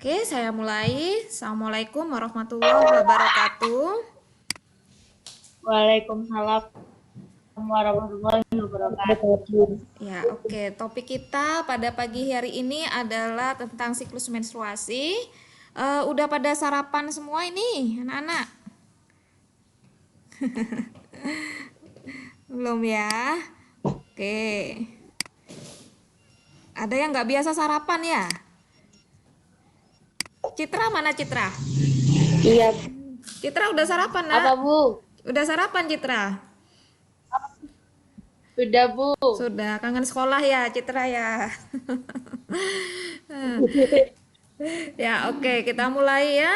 Oke, saya mulai. Assalamualaikum warahmatullahi wabarakatuh. Waalaikumsalam warahmatullahi wabarakatuh. Ya, oke. Topik kita pada pagi hari ini adalah tentang siklus menstruasi. Udah pada sarapan semua ini, anak-anak? Belum ya? Oke. Ada yang nggak biasa sarapan ya? Citra mana Citra? Iya, Citra udah sarapan nak? apa Bu? Udah sarapan Citra? Sudah Bu. Sudah, kangen sekolah ya Citra ya. Ya, oke, kita mulai ya.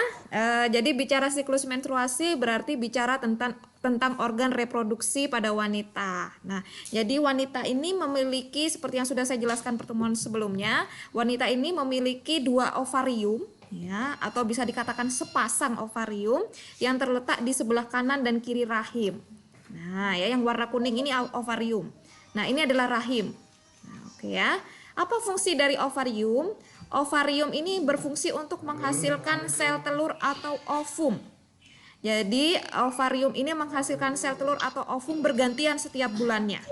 Jadi bicara siklus menstruasi berarti bicara tentang organ reproduksi pada wanita. Nah, jadi wanita ini memiliki seperti yang sudah saya jelaskan pertemuan sebelumnya, wanita ini memiliki dua ovarium ya, atau bisa dikatakan sepasang ovarium yang terletak di sebelah kanan dan kiri rahim. Nah, ya yang warna kuning ini ovarium. Nah, ini adalah rahim. Nah, oke ya. Apa fungsi dari ovarium? Ovarium ini berfungsi untuk menghasilkan sel telur atau ovum. Jadi ovarium ini menghasilkan sel telur atau ovum bergantian setiap bulannya.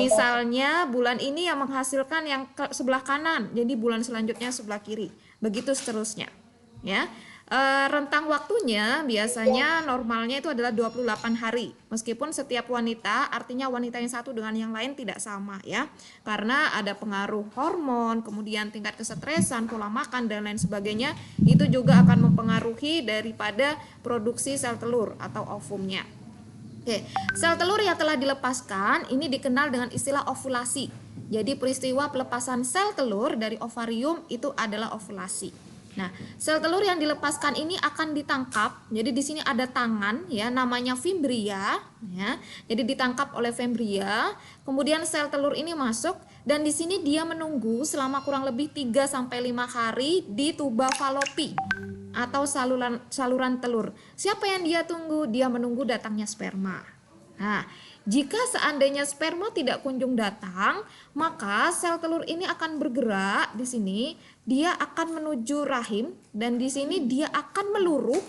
Misalnya bulan ini yang menghasilkan yang sebelah kanan, jadi bulan selanjutnya sebelah kiri. Begitu seterusnya. Ya. Rentang waktunya biasanya normalnya itu adalah 28 hari. Meskipun setiap wanita, artinya wanita yang satu dengan yang lain tidak sama ya. Karena ada pengaruh hormon, kemudian tingkat kesetresan, pola makan dan lain sebagainya, itu juga akan mempengaruhi daripada produksi sel telur atau ovumnya. Oke, sel telur yang telah dilepaskan ini dikenal dengan istilah ovulasi. Jadi peristiwa pelepasan sel telur dari ovarium itu adalah ovulasi. Nah, sel telur yang dilepaskan ini akan ditangkap. Jadi di sini ada tangan ya, namanya fimbria ya. Jadi ditangkap oleh fimbria, kemudian sel telur ini masuk dan di sini dia menunggu selama kurang lebih 3 sampai 5 hari di tuba falopi atau saluran telur. Siapa yang dia tunggu? Dia menunggu datangnya sperma. Nah, jika seandainya sperma tidak kunjung datang, maka sel telur ini akan bergerak di sini, dia akan menuju rahim dan di sini dia akan meluruh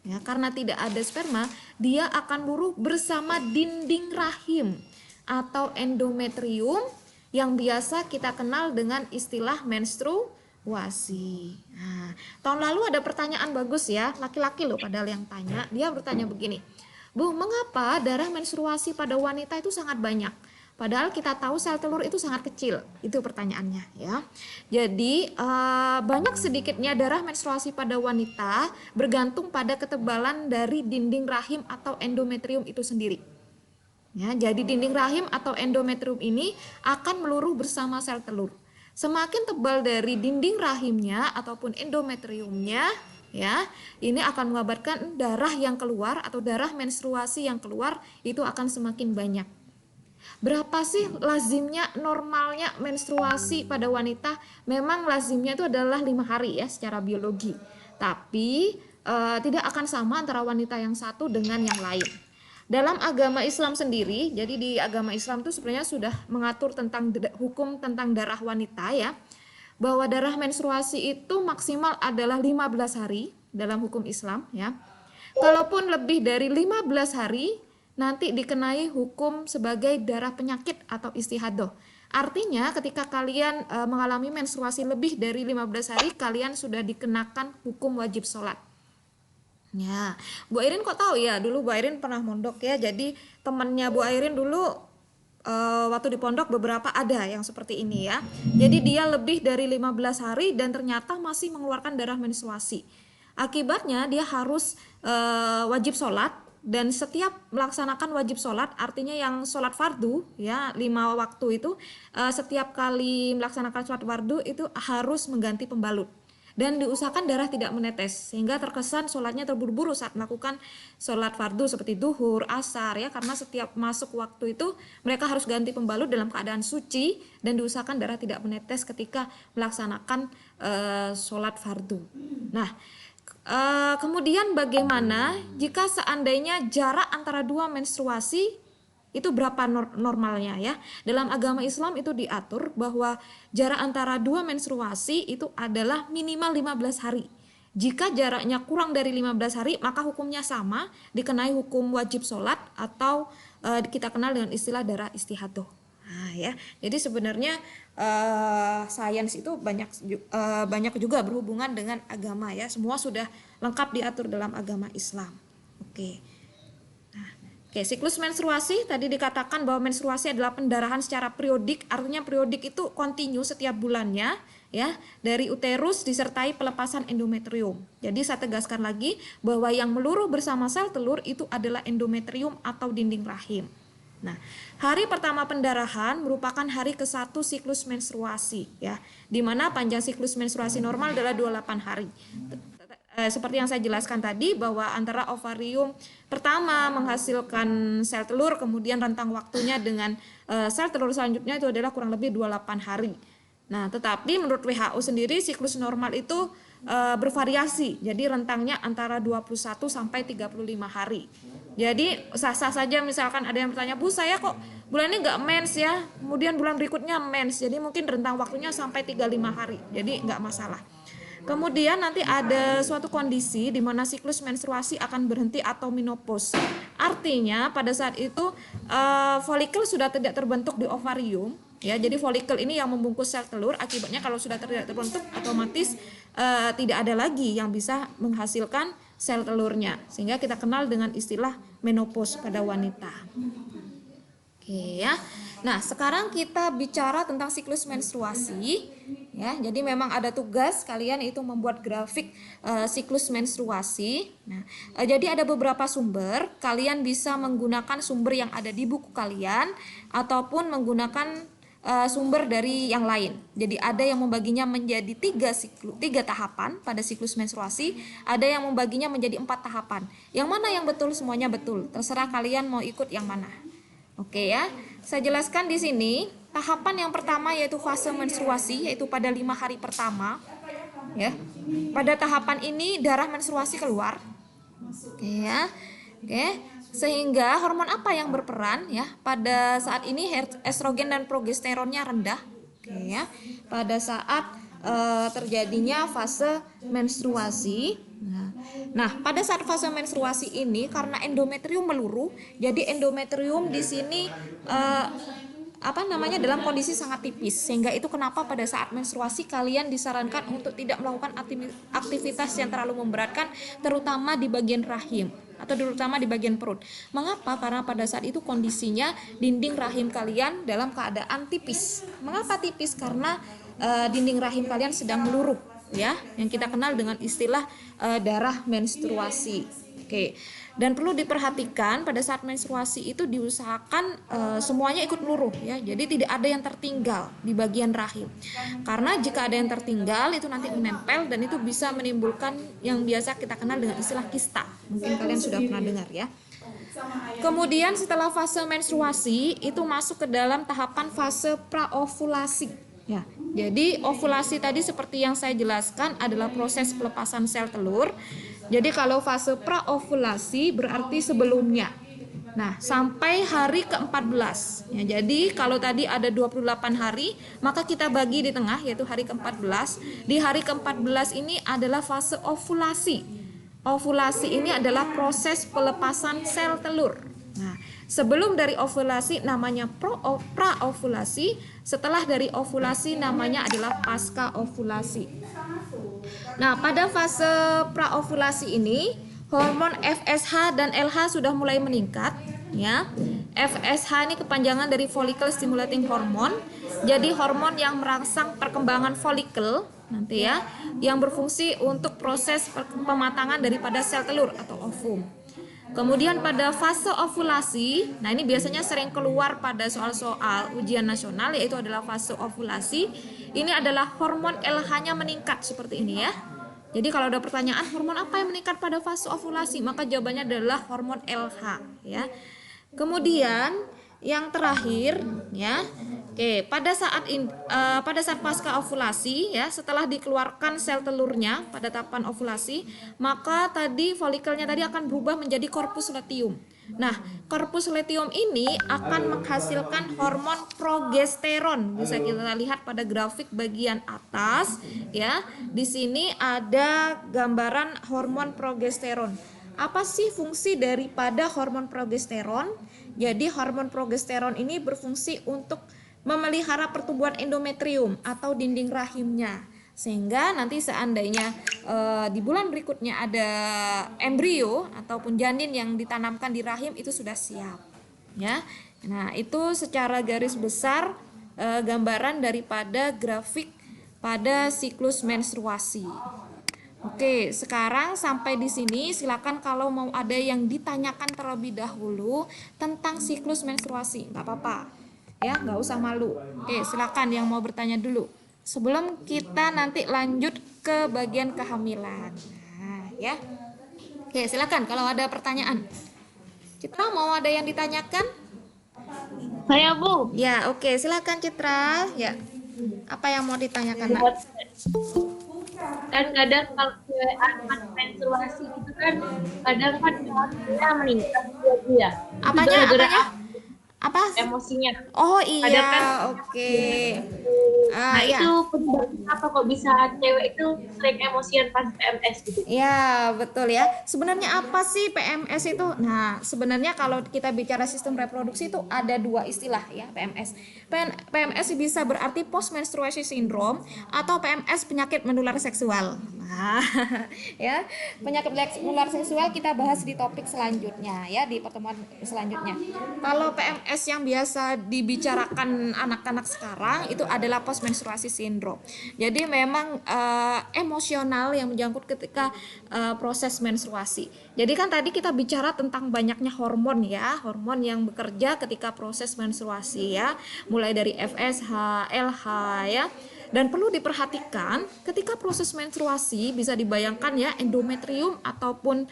ya, karena tidak ada sperma, dia akan meluruh bersama dinding rahim atau endometrium yang biasa kita kenal dengan istilah menstruasi. Nah, tahun lalu ada pertanyaan bagus ya, laki-laki loh padahal yang tanya, dia bertanya begini, Bu, mengapa darah menstruasi pada wanita itu sangat banyak? Padahal kita tahu sel telur itu sangat kecil. Itu pertanyaannya ya. Jadi banyak sedikitnya darah menstruasi pada wanita bergantung pada ketebalan dari dinding rahim atau endometrium itu sendiri. Ya, jadi dinding rahim atau endometrium ini akan meluruh bersama sel telur. Semakin tebal dari dinding rahimnya ataupun endometriumnya, ya, ini akan mengabarkan darah yang keluar atau darah menstruasi yang keluar itu akan semakin banyak. Berapa sih lazimnya normalnya menstruasi pada wanita? Memang lazimnya itu adalah 5 hari ya secara biologi. Tapi tidak akan sama antara wanita yang satu dengan yang lain. Dalam agama Islam sendiri, jadi di agama Islam itu sebenarnya sudah mengatur tentang hukum tentang darah wanita ya, bahwa darah menstruasi itu maksimal adalah 15 hari dalam hukum Islam ya. Kalaupun lebih dari 15 hari nanti dikenai hukum sebagai darah penyakit atau istihadah. Artinya ketika kalian mengalami menstruasi lebih dari 15 hari, kalian sudah dikenakan hukum wajib sholat. Ya, Bu Airin kok tahu ya? Dulu Bu Airin pernah mondok ya. Jadi temannya Bu Airin dulu waktu di pondok beberapa ada yang seperti ini ya. Jadi dia lebih dari 15 hari dan ternyata masih mengeluarkan darah menstruasi. Akibatnya dia harus wajib sholat dan setiap melaksanakan wajib sholat artinya yang sholat fardu ya 5 waktu itu setiap kali melaksanakan sholat fardu itu harus mengganti pembalut dan diusahakan darah tidak menetes sehingga terkesan sholatnya terburu-buru saat melakukan sholat fardu seperti duhur, asar ya, karena setiap masuk waktu itu mereka harus ganti pembalut dalam keadaan suci dan diusahakan darah tidak menetes ketika melaksanakan sholat fardu. Nah, kemudian bagaimana jika seandainya jarak antara dua menstruasi Itu berapa normalnya ya? Dalam agama Islam itu diatur bahwa jarak antara dua menstruasi itu adalah minimal 15 hari. Jika jaraknya kurang dari 15 hari, maka hukumnya sama, dikenai hukum wajib sholat atau kita kenal dengan istilah darah istihadah. Nah, ya. Jadi sebenarnya sains itu banyak juga berhubungan dengan agama ya. Semua sudah lengkap diatur dalam agama Islam. Oke. Oke, siklus menstruasi tadi dikatakan bahwa menstruasi adalah pendarahan secara periodik, artinya periodik itu kontinu setiap bulannya ya, dari uterus disertai pelepasan endometrium. Jadi saya tegaskan lagi bahwa yang meluruh bersama sel telur itu adalah endometrium atau dinding rahim. Nah, hari pertama pendarahan merupakan hari ke-1 siklus menstruasi ya, di mana panjang siklus menstruasi normal adalah 28 hari. Seperti yang saya jelaskan tadi bahwa antara ovarium pertama menghasilkan sel telur, kemudian rentang waktunya dengan sel telur selanjutnya itu adalah kurang lebih 28 hari. Nah, tetapi menurut WHO sendiri siklus normal itu bervariasi. Jadi rentangnya antara 21 sampai 35 hari. Jadi sah-sah saja misalkan ada yang bertanya, "Bu, saya kok bulan ini nggak mens ya, kemudian bulan berikutnya mens." Jadi mungkin rentang waktunya sampai 35 hari. Jadi nggak masalah. Kemudian nanti ada suatu kondisi di mana siklus menstruasi akan berhenti atau menopause. Artinya pada saat itu folikel sudah tidak terbentuk di ovarium, ya. Jadi folikel ini yang membungkus sel telur. Akibatnya kalau sudah tidak terbentuk, otomatis tidak ada lagi yang bisa menghasilkan sel telurnya. Sehingga kita kenal dengan istilah menopause pada wanita. Oke ya. Nah, sekarang kita bicara tentang siklus menstruasi ya. Jadi memang ada tugas kalian itu membuat grafik siklus menstruasi. Nah, jadi ada beberapa sumber. Kalian bisa menggunakan sumber yang ada di buku kalian ataupun menggunakan sumber dari yang lain. Jadi ada yang membaginya menjadi tiga tahapan pada siklus menstruasi, ada yang membaginya menjadi 4 tahapan. Yang mana yang betul? Semuanya betul. Terserah kalian mau ikut yang mana. Oke ya, saya jelaskan di sini. Tahapan yang pertama yaitu fase menstruasi, yaitu pada 5 hari pertama. Ya, pada tahapan ini darah menstruasi keluar. Oke ya, oke. Sehingga hormon apa yang berperan ya? Pada saat ini estrogen dan progesteronnya rendah. Oke ya, pada saat terjadinya fase menstruasi. Nah, pada saat fase menstruasi ini karena endometrium meluruh, jadi endometrium di sini dalam kondisi sangat tipis, sehingga itu kenapa pada saat menstruasi kalian disarankan untuk tidak melakukan aktivitas yang terlalu memberatkan, terutama di bagian rahim atau terutama di bagian perut. Mengapa? Karena pada saat itu kondisinya dinding rahim kalian dalam keadaan tipis. Mengapa tipis? Karena dinding rahim kalian sedang meluruh ya, yang kita kenal dengan istilah darah menstruasi. Oke. Dan perlu diperhatikan pada saat menstruasi itu diusahakan semuanya ikut meluruh ya. Jadi tidak ada yang tertinggal di bagian rahim. Karena jika ada yang tertinggal itu nanti menempel dan itu bisa menimbulkan yang biasa kita kenal dengan istilah kista. Mungkin kalian sudah pernah dengar ya. Kemudian setelah fase menstruasi itu masuk ke dalam tahapan fase praovulasi. Ya, jadi ovulasi tadi seperti yang saya jelaskan adalah proses pelepasan sel telur. Jadi kalau fase praovulasi berarti sebelumnya. Nah, sampai hari ke-14. Ya, jadi kalau tadi ada 28 hari, maka kita bagi di tengah yaitu hari ke-14. Di hari ke-14 ini adalah fase ovulasi. Ovulasi ini adalah proses pelepasan sel telur. Nah, sebelum dari ovulasi namanya praovulasi, setelah dari ovulasi namanya adalah pasca ovulasi. Nah, pada fase praovulasi ini hormon FSH dan LH sudah mulai meningkat ya. FSH ini kepanjangan dari follicle stimulating hormone. Jadi hormon yang merangsang perkembangan folikel nanti ya, yang berfungsi untuk proses pematangan daripada sel telur atau ovum. Kemudian pada fase ovulasi, nah ini biasanya sering keluar pada soal-soal ujian nasional, yaitu adalah fase ovulasi. Ini adalah hormon LH-nya meningkat seperti ini ya. Jadi kalau ada pertanyaan hormon apa yang meningkat pada fase ovulasi, maka jawabannya adalah hormon LH ya. Kemudian yang terakhir ya. Oke, pada saat pasca ovulasi ya, setelah dikeluarkan sel telurnya pada tahapan ovulasi, maka tadi folikelnya tadi akan berubah menjadi korpus luteum. Nah, korpus luteum ini akan menghasilkan hormon progesteron. Bisa kita lihat pada grafik bagian atas ya. Di sini ada gambaran hormon progesteron. Apa sih fungsi daripada hormon progesteron? Jadi hormon progesteron ini berfungsi untuk memelihara pertumbuhan endometrium atau dinding rahimnya, sehingga nanti seandainya di bulan berikutnya ada embrio ataupun janin yang ditanamkan di rahim itu sudah siap ya. Nah, itu secara garis besar gambaran daripada grafik pada siklus menstruasi. Oke, sekarang sampai di sini silakan kalau mau ada yang ditanyakan terlebih dahulu tentang siklus menstruasi, nggak apa-apa ya, nggak usah malu. Oke, silakan yang mau bertanya dulu sebelum kita nanti lanjut ke bagian kehamilan. Nah ya, oke silakan kalau ada pertanyaan. Citra mau ada yang ditanyakan? Saya Bu. Ya oke, silakan Citra ya, apa yang mau ditanyakan Nak? Kan kadang kalau cewek anak menstruasi itu kan kadang kan dia meningkat ya. Apanya? Gara-gara Apa? emosinya. Oh Ada iya, kan? oke. Nah Ya. itu penyebabnya apa kok bisa cewek itu sering emosian pas PMS gitu? Ya, betul ya. Sebenarnya apa sih PMS itu? Nah, sebenarnya kalau kita bicara sistem reproduksi itu ada dua istilah ya, PMS. PMS bisa berarti post menstruation syndrome atau PMS penyakit menular seksual. Nah, ya, penyakit menular seksual kita bahas di topik selanjutnya ya, di pertemuan selanjutnya. Kalau PMS yang biasa dibicarakan anak-anak sekarang itu adalah post menstruasi syndrome. Jadi memang emosional yang menjangkut ketika proses menstruasi. Jadi kan tadi kita bicara tentang banyaknya hormon ya, hormon yang bekerja ketika proses menstruasi ya, mulai dari FSH, LH ya. Dan perlu diperhatikan ketika proses menstruasi bisa dibayangkan ya, endometrium ataupun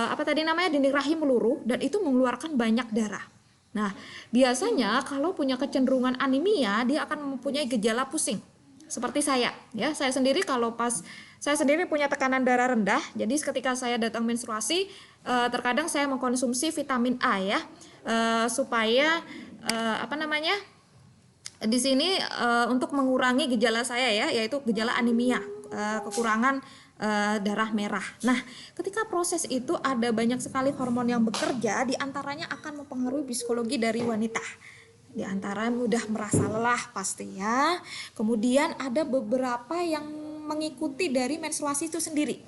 apa tadi namanya, dinding rahim meluruh dan itu mengeluarkan banyak darah. Nah, biasanya kalau punya kecenderungan anemia, dia akan mempunyai gejala pusing. Seperti saya, ya. Saya sendiri kalau pas saya sendiri punya tekanan darah rendah, jadi ketika saya datang menstruasi, terkadang saya mengkonsumsi vitamin A ya, supaya apa namanya? Di sini untuk mengurangi gejala saya ya, yaitu gejala anemia, kekurangan darah merah. Nah, ketika proses itu ada banyak sekali hormon yang bekerja, diantaranya akan mempengaruhi psikologi dari wanita. Di antara mudah merasa lelah pasti ya. Kemudian ada beberapa yang mengikuti dari menstruasi itu sendiri.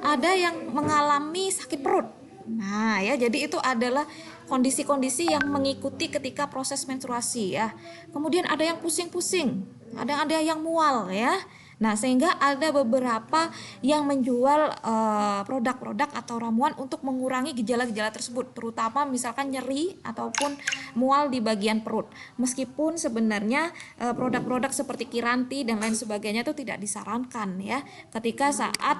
Ada yang mengalami sakit perut. Nah ya, jadi itu adalah kondisi-kondisi yang mengikuti ketika proses menstruasi ya. Kemudian ada yang pusing-pusing, ada yang mual ya. Nah, sehingga ada beberapa yang menjual produk-produk atau ramuan untuk mengurangi gejala-gejala tersebut, terutama misalkan nyeri ataupun mual di bagian perut. Meskipun sebenarnya produk-produk seperti Kiranti dan lain sebagainya itu tidak disarankan ya ketika saat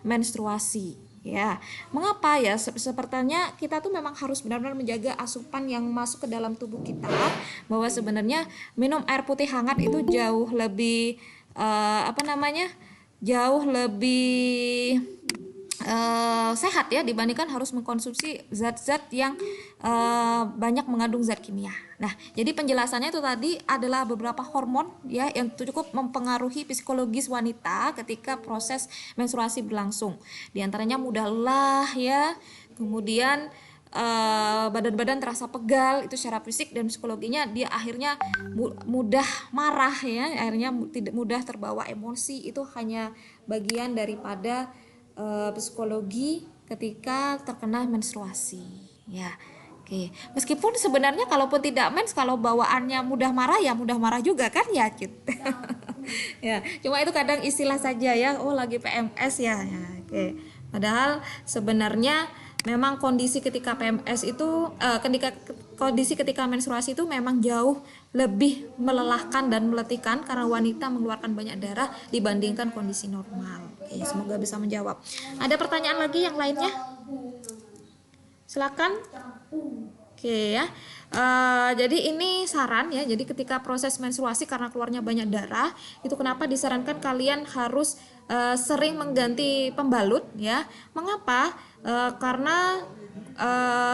menstruasi. Ya, mengapa ya? Sepertinya kita tuh memang harus benar-benar menjaga asupan yang masuk ke dalam tubuh kita, bahwa sebenarnya minum air putih hangat itu jauh lebih jauh lebih sehat ya, dibandingkan harus mengkonsumsi zat-zat yang banyak mengandung zat kimia. Nah, jadi penjelasannya itu tadi adalah beberapa hormon ya yang cukup mempengaruhi psikologis wanita ketika proses menstruasi berlangsung. Di antaranya mudah lelah ya, kemudian badan-badan terasa pegal itu secara fisik, dan psikologinya dia akhirnya mudah marah ya, akhirnya tidak mudah terbawa emosi. Itu hanya bagian daripada psikologi ketika terkena menstruasi ya. Oke, meskipun sebenarnya kalaupun tidak mens, kalau bawaannya mudah marah ya mudah marah juga kan ya Cit. Ya, cuma itu kadang istilah saja ya, oh lagi PMS ya, ya. Oke, padahal sebenarnya memang kondisi ketika PMS itu kondisi ketika menstruasi itu memang jauh lebih melelahkan dan meletihkan karena wanita mengeluarkan banyak darah dibandingkan kondisi normal. Oke, semoga bisa menjawab. Ada pertanyaan lagi yang lainnya? Silakan. Oke ya. Jadi ini saran ya. Jadi ketika proses menstruasi karena keluarnya banyak darah, itu kenapa disarankan kalian harus sering mengganti pembalut ya. Mengapa? karena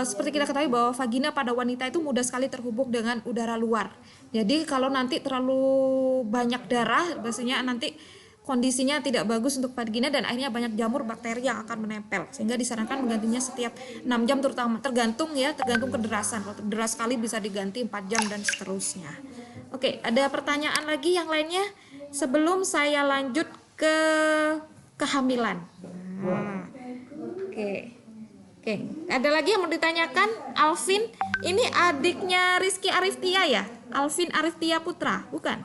seperti kita ketahui bahwa vagina pada wanita itu mudah sekali terhubung dengan udara luar. Jadi kalau nanti terlalu banyak darah, biasanya nanti kondisinya tidak bagus untuk vagina dan akhirnya banyak jamur bakteri yang akan menempel, sehingga disarankan menggantinya setiap 6 jam, terutama tergantung kederasan. Kalau deras sekali bisa diganti 4 jam dan seterusnya. Oke, ada pertanyaan lagi yang lainnya sebelum saya lanjut ke kehamilan. Oke, ada lagi yang mau ditanyakan? Alvin, ini adiknya Rizky Ariftia ya? Alvin Ariftia Putra, bukan?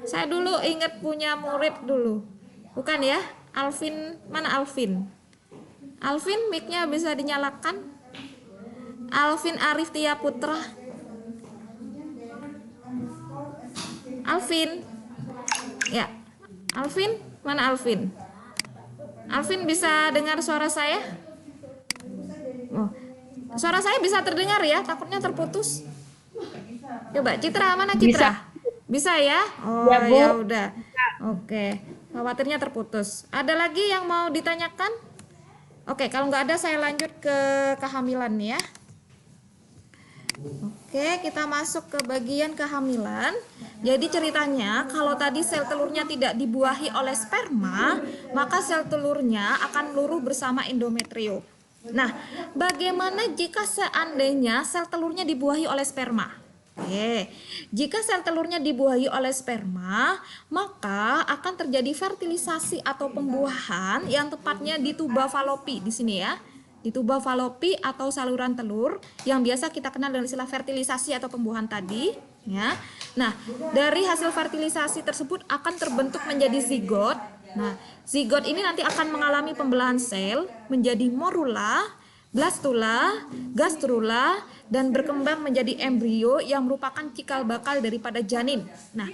Saya dulu ingat punya murid dulu. Bukan ya? Alvin, mana Alvin? Alvin, mic-nya bisa dinyalakan? Alvin Ariftia Putra. Alvin. Ya. Alvin, mana Alvin? Alvin bisa dengar suara saya? Oh. Suara saya bisa terdengar ya? Takutnya terputus. Coba Citra, mana Citra? Bisa ya? Oh ya udah. Oke. Khawatirnya terputus. Ada lagi yang mau ditanyakan? Oke, kalau nggak ada saya lanjut ke kehamilan ya. Oke, kita masuk ke bagian kehamilan. Jadi ceritanya kalau tadi sel telurnya tidak dibuahi oleh sperma, maka sel telurnya akan meluruh bersama endometrium. Nah, bagaimana jika seandainya sel telurnya dibuahi oleh sperma? Oke, jika sel telurnya dibuahi oleh sperma, maka akan terjadi fertilisasi atau pembuahan yang tepatnya di tuba falopi di sini ya. Di tuba falopi atau saluran telur yang biasa kita kenal dengan istilah fertilisasi atau pembuahan tadi, ya. Nah, dari hasil fertilisasi tersebut akan terbentuk menjadi zigot. Nah, zigot ini nanti akan mengalami pembelahan sel menjadi morula, blastula, gastrula, dan berkembang menjadi embrio yang merupakan cikal bakal daripada janin. Nah,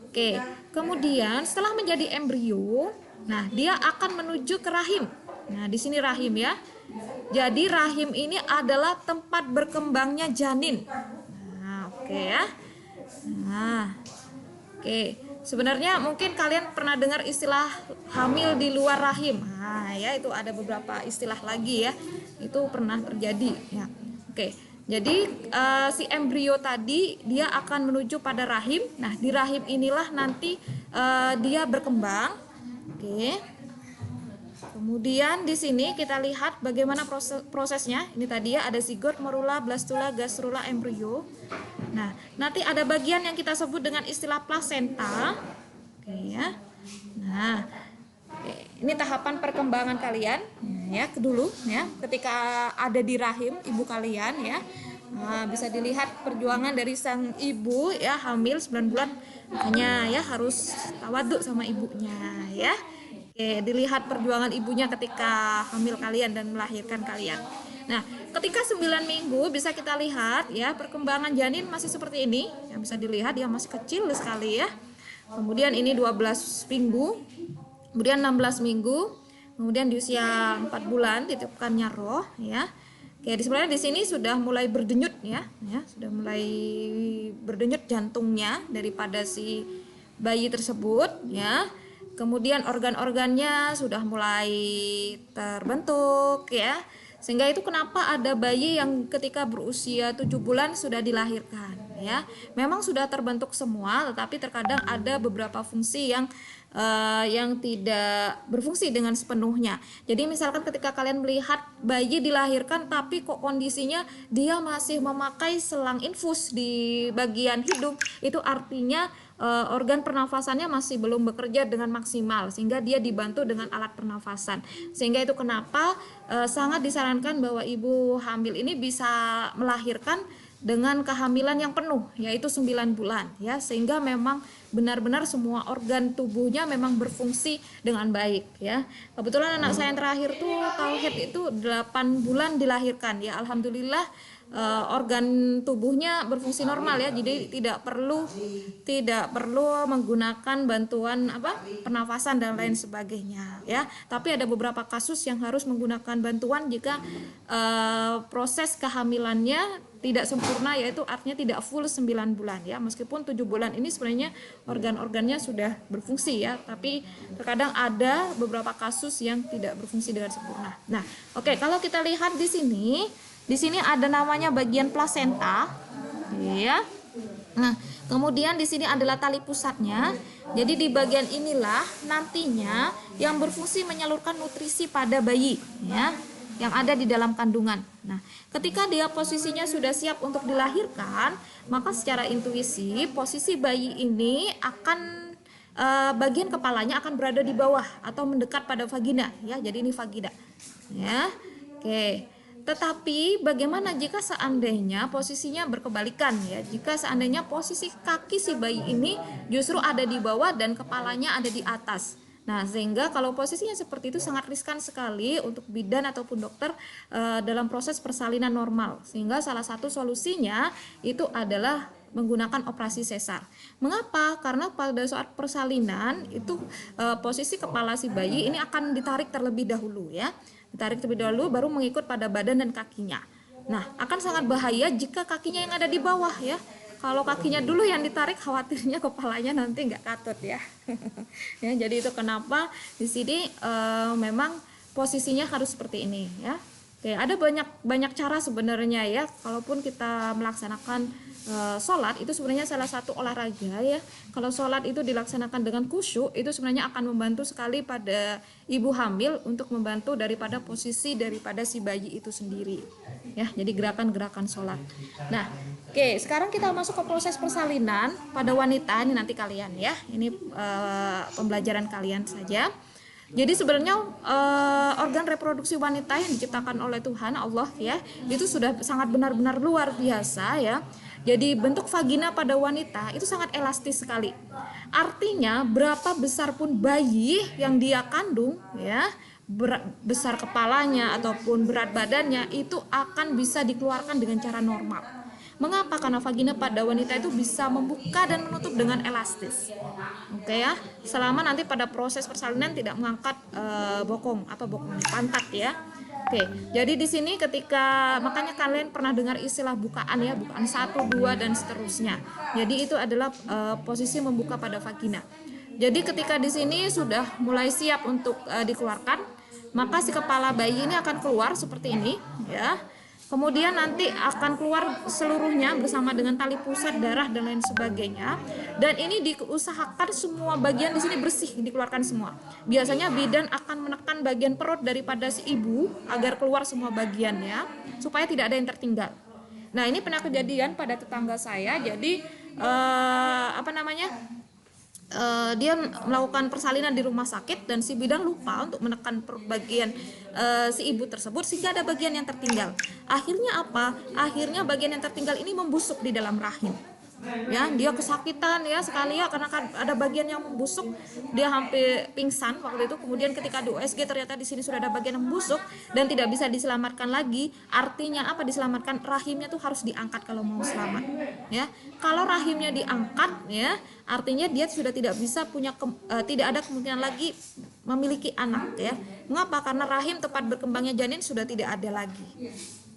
oke. Kemudian setelah menjadi embrio, nah dia akan menuju ke rahim. Nah, di sini rahim ya. Jadi rahim ini adalah tempat berkembangnya janin. Nah, oke ya. Nah, oke. Sebenarnya mungkin kalian pernah dengar istilah hamil di luar rahim. Nah, ya itu ada beberapa istilah lagi ya. Itu pernah terjadi ya. Oke. Jadi si embrio tadi dia akan menuju pada rahim. Nah, di rahim inilah nanti dia berkembang. Oke. Kemudian di sini kita lihat bagaimana prosesnya. Ini tadi ya ada zigot, morula, blastula, gastrula, embrio. Nah, nanti ada bagian yang kita sebut dengan istilah plasenta. Oke ya. Nah, ini tahapan perkembangan kalian ya dulu ya. Ketika ada di rahim ibu kalian ya. Nah, bisa dilihat perjuangan dari sang ibu ya, hamil 9 bulan, makanya ya harus tawaduk sama ibunya ya. Oke, dilihat perjuangan ibunya ketika hamil kalian dan melahirkan kalian. Nah, ketika 9 minggu bisa kita lihat ya, perkembangan janin masih seperti ini. Yang bisa dilihat dia masih kecil sekali ya. Kemudian ini 12 minggu. Kemudian 16 minggu. Kemudian di usia 4 bulan ditiupkannya roh ya. Oke, sebenarnya di sini sudah mulai berdenyut ya, sudah mulai berdenyut jantungnya daripada si bayi tersebut ya. Kemudian organ-organnya sudah mulai terbentuk ya. Sehingga itu kenapa ada bayi yang ketika berusia 7 bulan sudah dilahirkan ya. Memang sudah terbentuk semua, tetapi terkadang ada beberapa fungsi yang tidak berfungsi dengan sepenuhnya. Jadi misalkan ketika kalian melihat bayi dilahirkan tapi kok kondisinya dia masih memakai selang infus di bagian hidung, itu artinya organ pernafasannya masih belum bekerja dengan maksimal, sehingga dia dibantu dengan alat pernafasan. Sehingga itu kenapa sangat disarankan bahwa ibu hamil ini bisa melahirkan dengan kehamilan yang penuh, yaitu 9 bulan ya, sehingga memang benar-benar semua organ tubuhnya memang berfungsi dengan baik ya. Kebetulan anak saya yang terakhir tuh Tauhid itu 8 bulan dilahirkan ya, alhamdulillah organ tubuhnya berfungsi normal ya. Jadi tidak perlu menggunakan bantuan pernafasan dan lain sebagainya ya. Tapi ada beberapa kasus yang harus menggunakan bantuan jika proses kehamilannya tidak sempurna, yaitu artinya tidak full 9 bulan ya. Meskipun 7 bulan ini sebenarnya organ-organnya sudah berfungsi ya, tapi terkadang ada beberapa kasus yang tidak berfungsi dengan sempurna. Nah, oke, kalau kita lihat di sini ada namanya bagian plasenta ya. Nah, kemudian di sini adalah tali pusatnya. Jadi di bagian inilah nantinya yang berfungsi menyalurkan nutrisi pada bayi ya, yang ada di dalam kandungan. Nah, ketika dia posisinya sudah siap untuk dilahirkan, maka secara intuisi posisi bayi ini akan bagian kepalanya akan berada di bawah atau mendekat pada vagina ya. Jadi ini vagina ya. Oke. Tetapi bagaimana jika seandainya posisinya berkebalikan ya? Jika seandainya posisi kaki si bayi ini justru ada di bawah dan kepalanya ada di atas. Nah, sehingga kalau posisinya seperti itu sangat riskan sekali untuk bidan ataupun dokter dalam proses persalinan normal. Sehingga salah satu solusinya itu adalah menggunakan operasi sesar. Mengapa? Karena pada saat persalinan itu posisi kepala si bayi ini akan ditarik terlebih dahulu ya. Ditarik terlebih dahulu baru mengikut pada badan dan kakinya. Nah, akan sangat bahaya jika kakinya yang ada di bawah ya. Kalau kakinya dulu yang ditarik, khawatirnya kepalanya nanti nggak katut ya. Ya, jadi itu kenapa di sini memang posisinya harus seperti ini ya. Oke, ada banyak cara sebenarnya ya. Kalaupun kita melaksanakan sholat, itu sebenarnya salah satu olahraga ya. Kalau sholat itu dilaksanakan dengan khusyuk, itu sebenarnya akan membantu sekali pada ibu hamil untuk membantu daripada posisi daripada si bayi itu sendiri ya. Jadi gerakan-gerakan sholat. Nah, oke, sekarang kita masuk ke proses persalinan pada wanita. Ini nanti kalian ya, ini pembelajaran kalian saja. Jadi sebenarnya organ reproduksi wanita yang diciptakan oleh Tuhan Allah ya, itu sudah sangat benar-benar luar biasa ya. Jadi bentuk vagina pada wanita itu sangat elastis sekali. Artinya berapa besar pun bayi yang dia kandung ya, besar kepalanya ataupun berat badannya itu akan bisa dikeluarkan dengan cara normal. Mengapa? Karena vagina pada wanita itu bisa membuka dan menutup dengan elastis. Oke ya, selama nanti pada proses persalinan tidak mengangkat bokong pantat ya. Oke, jadi di sini ketika makanya kalian pernah dengar istilah bukaan ya, bukaan 1, 2 dan seterusnya. Jadi itu adalah posisi membuka pada vagina. Jadi ketika di sini sudah mulai siap untuk dikeluarkan, maka si kepala bayi ini akan keluar seperti ini ya. Kemudian nanti akan keluar seluruhnya bersama dengan tali pusat, darah dan lain sebagainya. Dan ini diusahakan semua bagian di sini bersih, dikeluarkan semua. Biasanya bidan akan menekan bagian perut daripada si ibu agar keluar semua bagiannya supaya tidak ada yang tertinggal. Nah, ini pernah kejadian pada tetangga saya. Jadi dia melakukan persalinan di rumah sakit dan si bidan lupa untuk menekan bagian si ibu tersebut sehingga ada bagian yang tertinggal. Akhirnya apa? Akhirnya bagian yang tertinggal ini membusuk di dalam rahim. Ya, dia kesakitan ya sekali ya karena ada bagian yang membusuk, dia hampir pingsan waktu itu. Kemudian ketika di USG ternyata di sini sudah ada bagian yang membusuk dan tidak bisa diselamatkan lagi. Artinya apa diselamatkan? Rahimnya tuh harus diangkat kalau mau selamat. Ya, kalau rahimnya diangkat ya, artinya dia sudah tidak bisa tidak ada kemungkinan lagi memiliki anak ya. Mengapa? Karena rahim tempat berkembangnya janin sudah tidak ada lagi.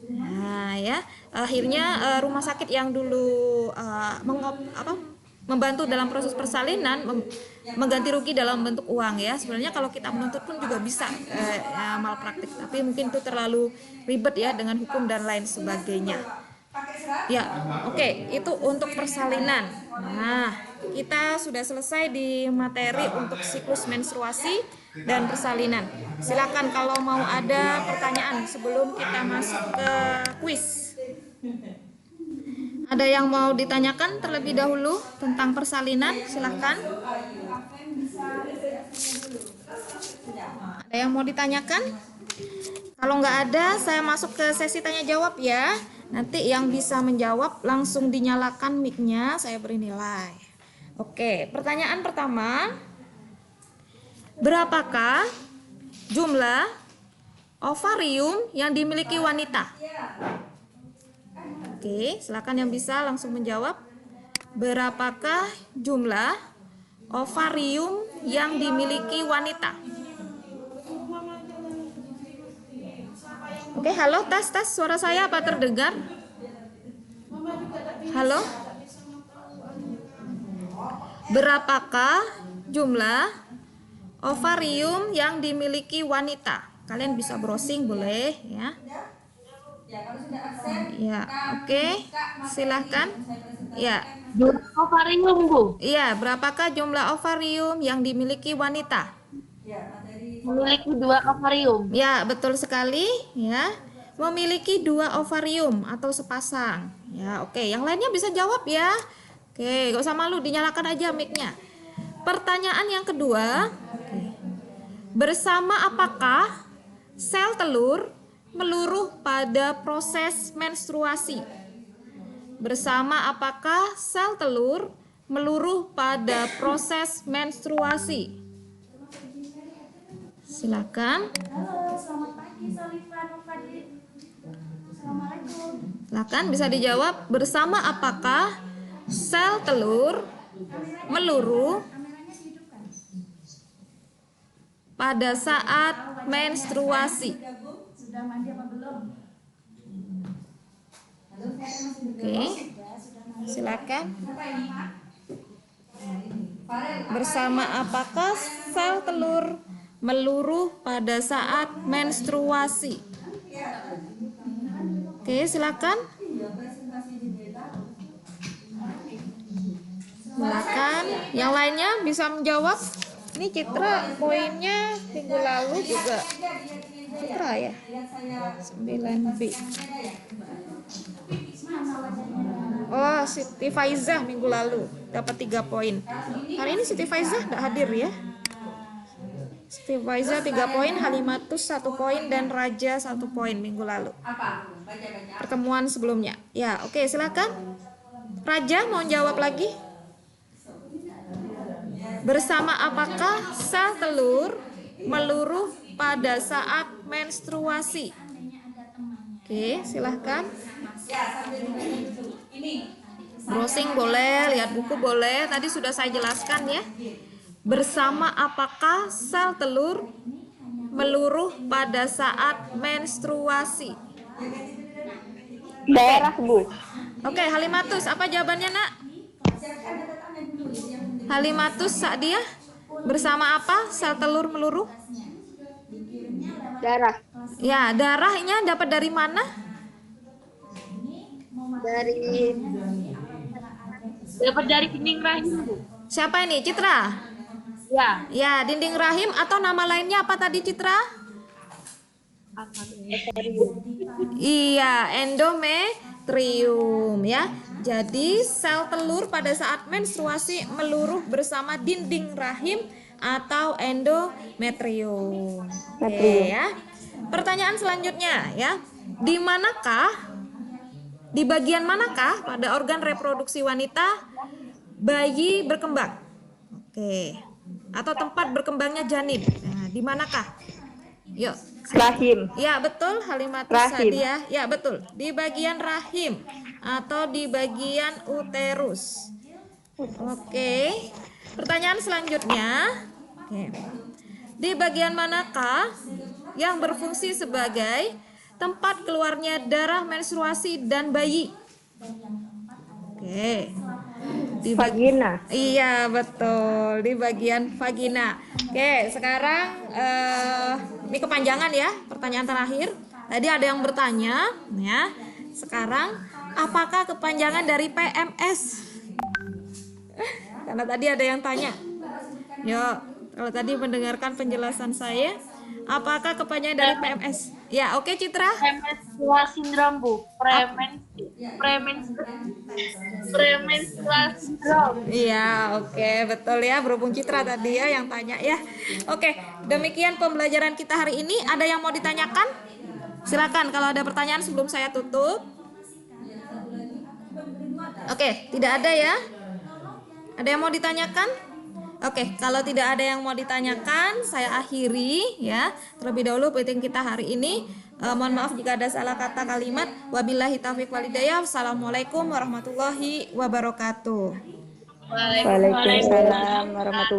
Nah ya, akhirnya rumah sakit yang dulu membantu dalam proses persalinan mengganti rugi dalam bentuk uang ya. Sebenarnya kalau kita menuntut pun juga bisa malpraktik, tapi mungkin itu terlalu ribet ya dengan hukum dan lain sebagainya. Ya, oke, itu untuk persalinan. Nah, kita sudah selesai di materi untuk siklus menstruasi dan persalinan. Silakan kalau mau ada pertanyaan sebelum kita masuk ke kuis. Ada yang mau ditanyakan terlebih dahulu tentang persalinan? Silakan. Ada yang mau ditanyakan? Kalau nggak ada, saya masuk ke sesi tanya jawab ya. Nanti yang bisa menjawab langsung dinyalakan mic-nya, saya beri nilai. Oke, pertanyaan pertama. Berapakah jumlah ovarium yang dimiliki wanita? Oke, silakan yang bisa langsung menjawab. Berapakah jumlah ovarium yang dimiliki wanita? Oke, halo, tes, suara saya apa terdengar? Halo? Berapakah jumlah ovarium yang dimiliki wanita? Kalian bisa browsing boleh ya. Ya, oke. Silahkan. Ya. Ovarium, Bu. Iya, berapakah jumlah ovarium yang dimiliki wanita? Memiliki 2 ovarium. Ya, betul sekali ya. Memiliki 2 ovarium atau sepasang. Ya, oke. Yang lainnya bisa jawab ya. Oke, gak usah malu, dinyalakan aja mic-nya. Pertanyaan yang kedua. Oke. Bersama apakah sel telur meluruh pada proses menstruasi? Bersama apakah sel telur meluruh pada proses menstruasi? Silakan. Halo, selamat pagi Salifah Novadi. Assalamualaikum. Silakan bisa dijawab. Bersama apakah sel telur meluruh pada saat menstruasi? Sudah mandi apa belum? Oke, silakan. Bersama apakah sel telur meluruh pada saat menstruasi? Oke, silakan. Silakan. Yang lainnya bisa menjawab. Ini Citra poinnya minggu lalu juga. Citra ya. 9B. Oh, Siti Faizah minggu lalu dapat 3 poin. Hari ini Siti Faizah tidak hadir ya. Siti Faizah 3 poin, Halimatus 1 poin, dan Raja 1 poin minggu lalu. Pertemuan sebelumnya. Ya, oke, silakan. Raja mau jawab lagi. Bersama apakah sel telur meluruh pada saat menstruasi? Oke, silahkan. Browsing boleh, lihat buku boleh. Tadi sudah saya jelaskan ya. Bersama apakah sel telur meluruh pada saat menstruasi? Daerah, Bu. Oke, Halimatus, apa jawabannya, Nak? Halimatus Sa'diah, bersama apa sel telur meluruh? Darah. Ya, darahnya dapat dari mana? Dapat dari dinding rahim, Bu. Siapa ini? Citra? Ya. Ya, dinding rahim atau nama lainnya apa tadi, Citra? Iya, endometrium ya. Jadi sel telur pada saat menstruasi meluruh bersama dinding rahim atau endometrium. Oke ya. Pertanyaan selanjutnya ya. Di bagian manakah pada organ reproduksi wanita bayi berkembang? Oke. Atau tempat berkembangnya janin. Nah, di manakah? Yuk. Rahim. Ya, betul, Halimatus Sa'diah. Ya, betul. Di bagian rahim atau di bagian uterus. Oke. Pertanyaan selanjutnya. Oke. Di bagian manakah yang berfungsi sebagai tempat keluarnya darah menstruasi dan bayi? Oke. Di Vagina. Iya, betul, di bagian vagina. Oke, sekarang ini kepanjangan ya, pertanyaan terakhir. Tadi ada yang bertanya ya. Sekarang apakah kepanjangan dari PMS? Karena tadi ada yang tanya. Yuk, kalau tadi mendengarkan penjelasan saya, apakah kepanjangan dari PMS? Ya, oke, Citra. Premenstrual syndrome, Bu. Premenstrual syndrome. Iya, oke, betul ya, berhubung Citra tadi ya yang tanya ya. Oke, demikian pembelajaran kita hari ini. Ada yang mau ditanyakan? Silakan kalau ada pertanyaan sebelum saya tutup. Oke, tidak ada ya. Ada yang mau ditanyakan? Oke, kalau tidak ada yang mau ditanyakan, saya akhiri ya. Terlebih dahulu meeting kita hari ini. Mohon maaf jika ada salah kata kalimat. Wabillahi taufiq walhidayah. Assalamualaikum warahmatullahi wabarakatuh. Waalaikumsalam. Waalaikumsalam warahmatullahi